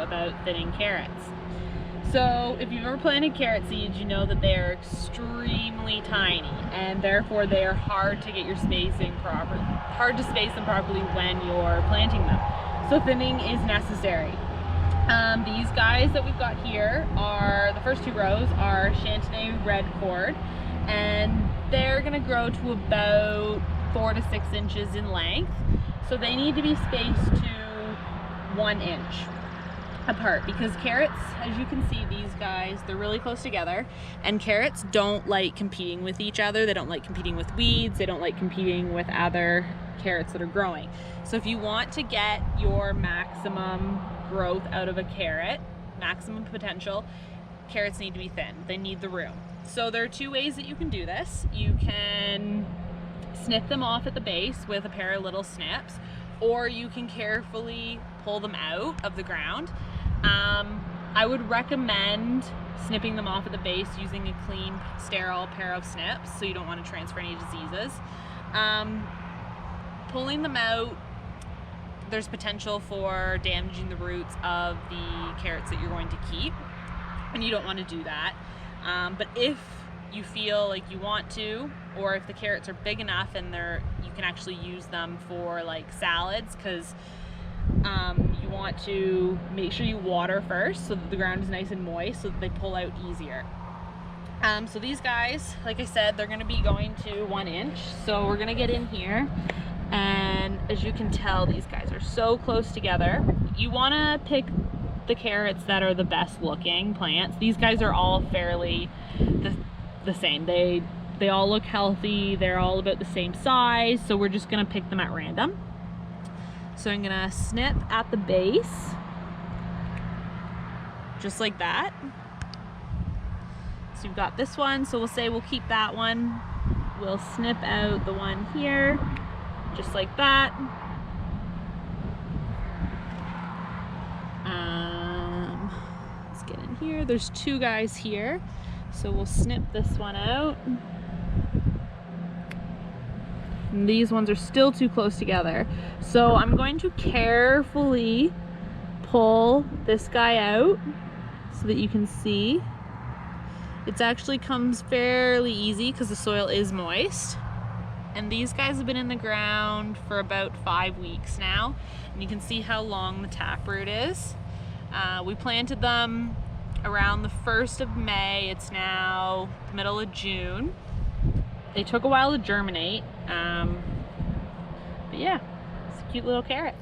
about thinning carrots. So if you've ever planted carrot seeds, you know that they are extremely tiny, and therefore they are hard to get your spacing properly, hard to space them properly when you're planting them. So thinning is necessary. These guys that we've got here are, the first 2 rows are Chantenay Red Cord, and they're gonna grow to about 4 to 6 inches in length. So they need to be spaced to 1 inch apart, because carrots, as you can see, these guys, they're really close together, and carrots don't like competing with each other. They don't like competing with weeds. They don't like competing with other carrots that are growing. So if you want to get your maximum growth out of a carrot, maximum potential, carrots need to be thin. They need the room. So there are 2 ways that you can do this. You can snip them off at the base with a pair of little snips, or you can carefully pull them out of the ground. I would recommend snipping them off at the base using a clean, sterile pair of snips, so you don't want to transfer any diseases. Pulling them out, there's potential for damaging the roots of the carrots that you're going to keep, and you don't want to do that. But if you feel like you want to, or if the carrots are big enough and you can actually use them for like salads, because you want to make sure you water first so that the ground is nice and moist so that they pull out easier. So these guys, like I said, they're going to be going to 1 inch. So we're going to get in here, and as you can tell, these guys are so close together. You want to pick the carrots that are the best looking plants. These guys are all fairly the same. They all look healthy. They're all about the same size. So we're just going to pick them at random. So I'm gonna snip at the base, just like that. So you've got this one, so we'll say we'll keep that one. We'll snip out the one here, just like that. Let's get in here. There's 2 guys here, so we'll snip this one out. And these ones are still too close together. So I'm going to carefully pull this guy out so that you can see. It actually comes fairly easy because the soil is moist. And these guys have been in the ground for about 5 weeks now. And you can see how long the taproot is. We planted them around the 1st of May. It's now the middle of June. They took a while to germinate, but yeah, it's a cute little carrot.